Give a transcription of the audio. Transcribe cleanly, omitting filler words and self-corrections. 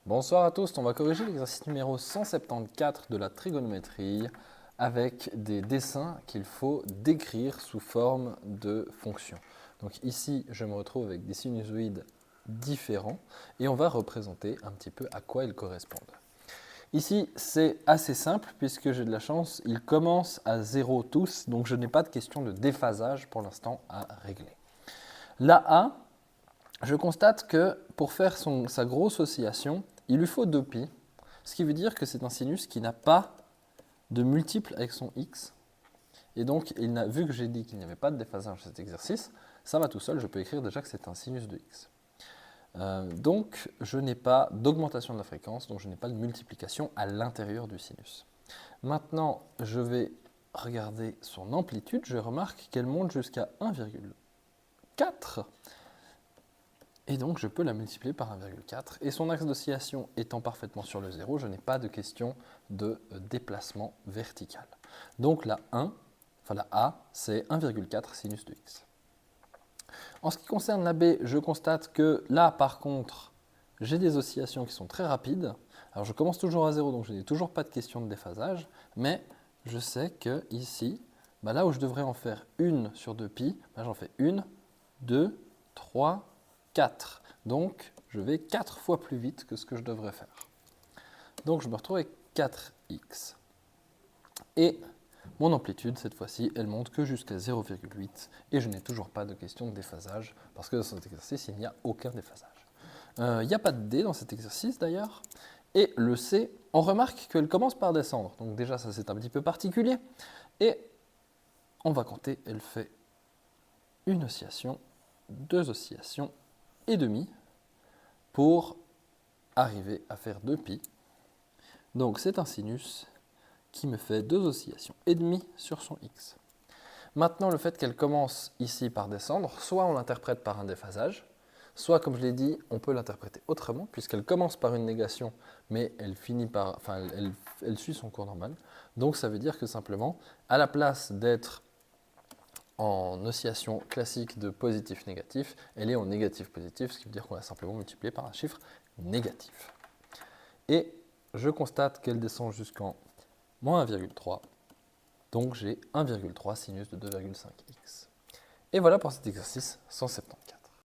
Bonsoir à tous, on va corriger l'exercice numéro 174 de la trigonométrie avec des dessins qu'il faut décrire sous forme de fonctions. Donc ici, je me retrouve avec des sinusoïdes différents et on va représenter un petit peu à quoi ils correspondent. Ici, c'est assez simple puisque j'ai de la chance, ils commencent à 0 tous, donc je n'ai pas de question de déphasage pour l'instant à régler. La A, je constate que pour faire sa grosse oscillation, il lui faut 2π, ce qui veut dire que c'est un sinus qui n'a pas de multiple avec son x. Et donc, vu que j'ai dit qu'il n'y avait pas de déphasage dans cet exercice, ça va tout seul, je peux écrire déjà que c'est un sinus de x. Donc, je n'ai pas d'augmentation de la fréquence, donc je n'ai pas de multiplication à l'intérieur du sinus. Maintenant, je vais regarder son amplitude, je remarque qu'elle monte jusqu'à 1,4. Et donc, je peux la multiplier par 1,4. Et son axe d'oscillation étant parfaitement sur le 0, je n'ai pas de question de déplacement vertical. Donc, la A, c'est 1,4 sinus de x. En ce qui concerne la B, je constate que là, par contre, j'ai des oscillations qui sont très rapides. Alors, je commence toujours à 0, donc je n'ai toujours pas de question de déphasage. Mais je sais que ici, là où je devrais en faire une sur 2π, j'en fais 1, 2, 3, 4. Donc, je vais 4 fois plus vite que ce que je devrais faire. Donc, je me retrouve avec 4x. Et mon amplitude, cette fois-ci, elle monte que jusqu'à 0,8. Et je n'ai toujours pas de question de déphasage, parce que dans cet exercice, il n'y a aucun déphasage. Il n'y a pas de D dans cet exercice, d'ailleurs. Et le C, on remarque qu'elle commence par descendre. Donc déjà, ça, c'est un petit peu particulier. Et on va compter, elle fait une oscillation, deux oscillations, et demi pour arriver à faire 2π. Donc c'est un sinus qui me fait 2 oscillations et demi sur son x. Maintenant, le fait qu'elle commence ici par descendre, soit on l'interprète par un déphasage, soit, comme je l'ai dit, on peut l'interpréter autrement, puisqu'elle commence par une négation, mais elle suit son cours normal. Donc ça veut dire que simplement, à la place d'être en oscillation classique de positif-négatif, elle est en négatif-positif, ce qui veut dire qu'on a simplement multiplié par un chiffre négatif. Et je constate qu'elle descend jusqu'en moins 1,3, donc j'ai 1,3 sinus de 2,5x. Et voilà pour cet exercice 170.